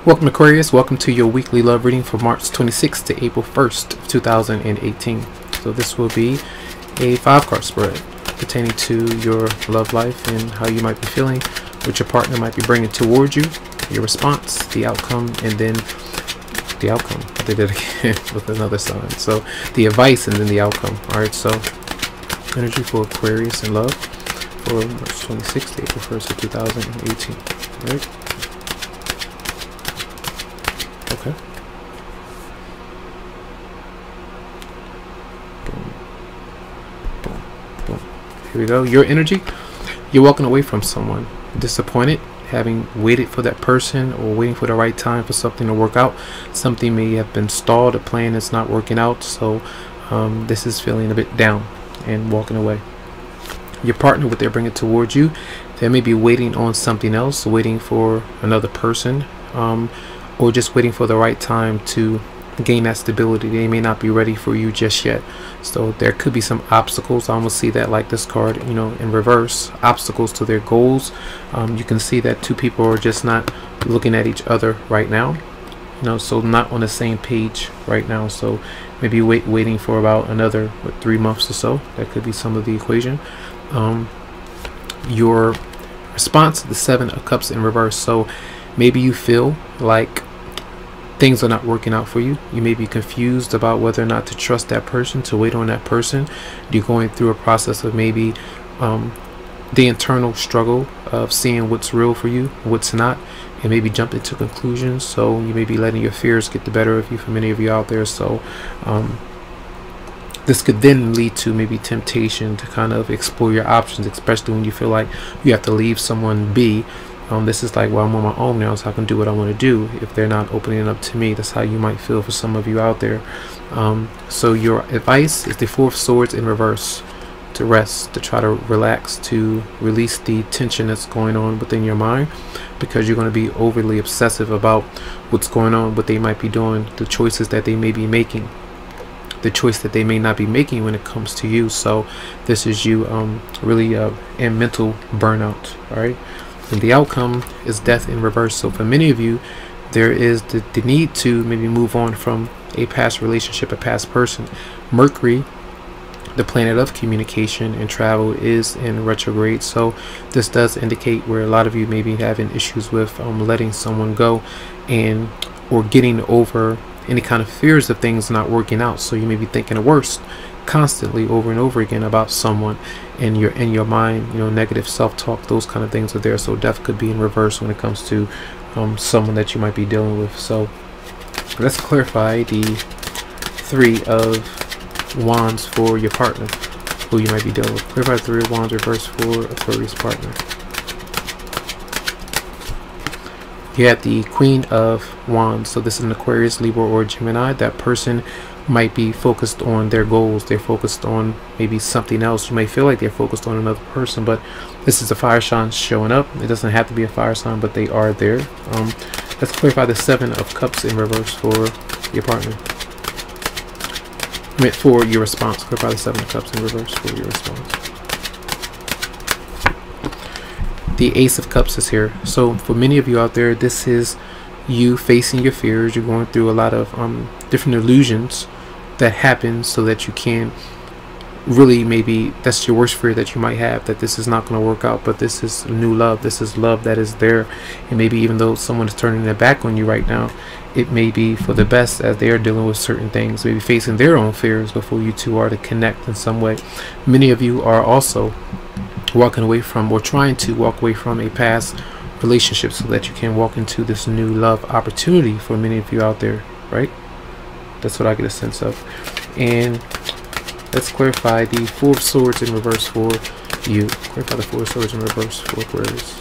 Welcome Aquarius, welcome to your weekly love reading for March 26th to April 1st of 2018. So this will be a 5-card spread pertaining to your love life and how you might be feeling, what your partner might be bringing towards you, your response, the outcome, and then the outcome. I did it again with another sign. So the advice and then the outcome. Alright, so energy for Aquarius and love for March 26th to April 1st of 2018. Alright. Okay. Boom. Boom. Boom. Here we go. Your energy. You're walking away from someone. Disappointed, having waited for that person or waiting for the right time for something to work out. Something may have been stalled. A plan is not working out. So this is feeling a bit down and walking away. Your partner, what they're bringing towards you, they may be waiting on something else, waiting for another person. Or just waiting for the right time to gain that stability. They may not be ready for you just yet. So there could be some obstacles. I almost see that like this card, you know, in reverse. Obstacles to their goals. You can see that two people are just not looking at each other right now. You know, so not on the same page right now. So maybe waiting for about another 3 months or so. That could be some of the equation. Your response to the 7 of Cups in reverse. So maybe you feel like things are not working out for you. You may be confused about whether or not to trust that person, to wait on that person. You're going through a process of maybe the internal struggle of seeing what's real for you, what's not, and maybe jumping to conclusions. So you may be letting your fears get the better of you for many of you out there. So this could then lead to maybe temptation to kind of explore your options, especially when you feel like you have to leave someone be. This is like, well, I'm on my own now, so I can do what I want to do if they're not opening up to me. That's how you might feel for some of you out there. So your advice is the 4 of Swords in reverse. To rest, to try to relax, to release the tension that's going on within your mind, because you're going to be overly obsessive about what's going on, what they might be doing, the choices that they may be making, the choice that they may not be making when it comes to you. So this is you really in mental burnout. All right. And the outcome is death in reverse. So for many of you, there is the need to maybe move on from a past relationship, a past person. Mercury, the planet of communication and travel, is in retrograde. So this does indicate where a lot of you may be having issues with letting someone go and or getting over any kind of fears of things not working out. So you may be thinking the worst constantly over and over again about someone, and you're in your mind, you know, negative self-talk, those kind of things are there. So death could be in reverse when it comes to someone that you might be dealing with. So let's clarify the 3 of Wands for your partner who you might be dealing with. Clarify the 3 of Wands reverse for Aquarius partner. You have the Queen of Wands. So this is an Aquarius, Libra, or Gemini. That person might be focused on their goals. They're focused on maybe something else. You may feel like they're focused on another person, but this is a fire sign showing up. It doesn't have to be a fire sign, but they are there. Let's clarify the 7 of Cups in reverse for your partner. I mean, for your response. Clarify the 7 of Cups in reverse for your response. The Ace of Cups is here. So for many of you out there, this is you facing your fears. You're going through a lot of different illusions that happen so that you can really, maybe that's your worst fear that you might have, that this is not going to work out. But this is new love. This is love that is there. And maybe even though someone is turning their back on you right now, it may be for the best, as they are dealing with certain things, maybe facing their own fears before you two are to connect in some way. Many of you are also walking away from, or trying to walk away from, a past relationship so that you can walk into this new love opportunity for many of you out there, right? That's what I get a sense of. And let's clarify the 4 of Swords in reverse for you. Clarify the 4 of Swords in reverse for Aquarius.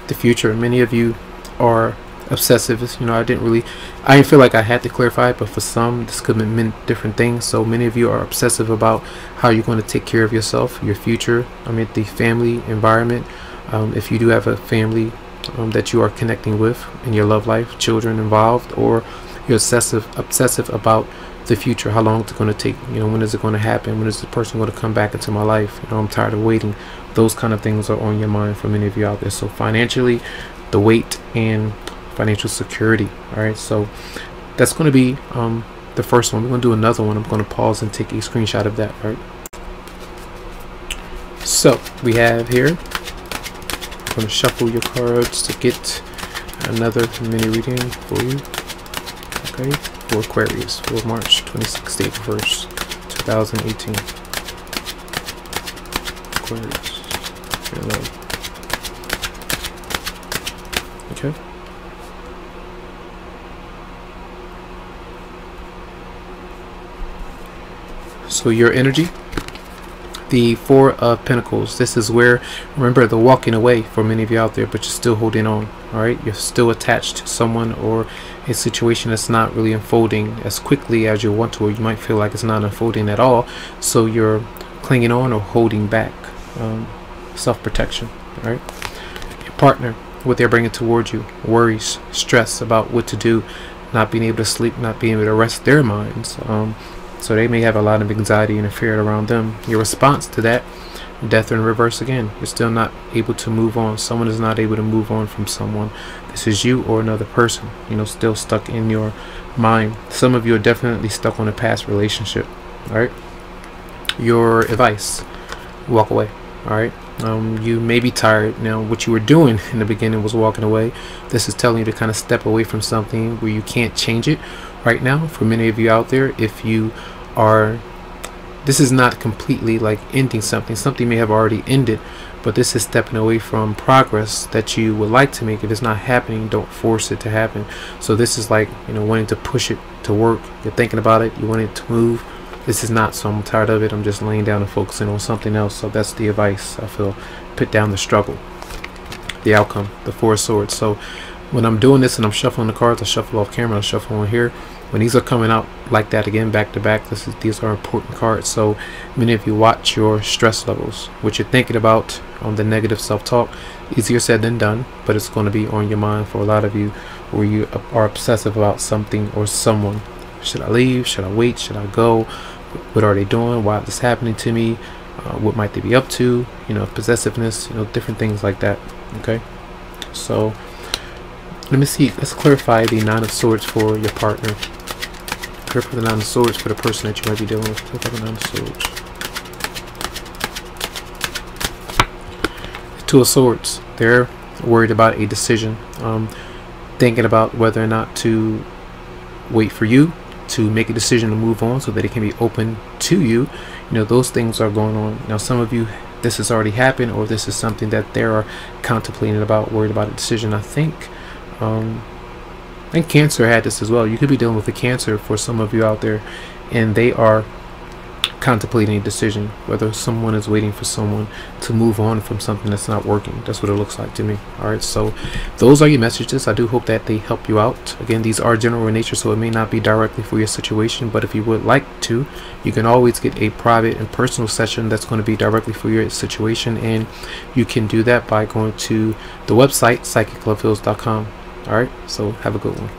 The future. Many of you are obsessive. You know, I didn't feel like I had to clarify it, but for some this could mean different things. So many of you are obsessive about how you're going to take care of yourself, your future. I mean, the family environment. If you do have a family that you are connecting with in your love life, children involved, or you're obsessive about the future, how long it's going to take, you know, when is it going to happen, when is the person going to come back into my life, you know, I'm tired of waiting. Those kind of things are on your mind for many of you out there. So financially, the weight and financial security. All right, so that's going to be the first one. We're going to do another one. I'm going to pause and take a screenshot of that. All right, so we have here, I'm going to shuffle your cards to get another mini reading for you. Okay, for Aquarius for March 26th, April 1st, 2018. Aquarius. Okay. So your energy, the Four of Pentacles. This is where, remember, the walking away for many of you out there, but you're still holding on. All right, you're still attached to someone or a situation that's not really unfolding as quickly as you want to, or you might feel like it's not unfolding at all. So you're clinging on or holding back. Self-protection. All right, your partner, what they're bringing towards you, worries, stress about what to do, not being able to sleep, not being able to rest their minds. So they may have a lot of anxiety and fear around them. Your response to that, death in reverse again. You're still not able to move on. Someone is not able to move on from someone. This is you or another person, you know, still stuck in your mind. Some of you are definitely stuck on a past relationship. All right, your advice, walk away. All right, you may be tired now. What you were doing in the beginning was walking away. This is telling you to kind of step away from something where you can't change it right now. For many of you out there, if you are, this is not completely like ending something. Something may have already ended, but this is stepping away from progress that you would like to make. If it's not happening, don't force it to happen. So this is like, you know, wanting to push it to work. You're thinking about it, you want it to move. This is not, so I'm tired of it. I'm just laying down and focusing on something else. So that's the advice I feel. Put down the struggle. The outcome, the Four of Swords. So when I'm doing this and I'm shuffling the cards, I shuffle off camera, I shuffle on here. When these are coming out like that again, back to back, these are important cards. So many of you watch your stress levels, what you're thinking about on the negative self-talk. Easier said than done, but it's going to be on your mind for a lot of you, where you are obsessive about something or someone. Should I leave? Should I wait? Should I go? What are they doing? Why is this happening to me? What might they be up to? You know, possessiveness, you know, different things like that. Okay, so let me see. Let's clarify the Nine of Swords for your partner. Clarify the Nine of Swords for the person that you might be dealing with. Clarify the Nine of Swords. The Two of Swords. They're worried about a decision, thinking about whether or not to wait for you to make a decision to move on so that it can be open to you. You know, those things are going on. Now, some of you, this has already happened, or this is something that they are contemplating about, worried about a decision. I think Cancer had this as well. You could be dealing with a Cancer for some of you out there, and they are contemplating a decision, whether someone is waiting for someone to move on from something that's not working. That's what it looks like to me. All right, so those are your messages. I do hope that they help you out. Again, these are general in nature, so it may not be directly for your situation, but if you would like to, you can always get a private and personal session that's going to be directly for your situation, and you can do that by going to the website psychicloveheals.com. all right, so have a good one.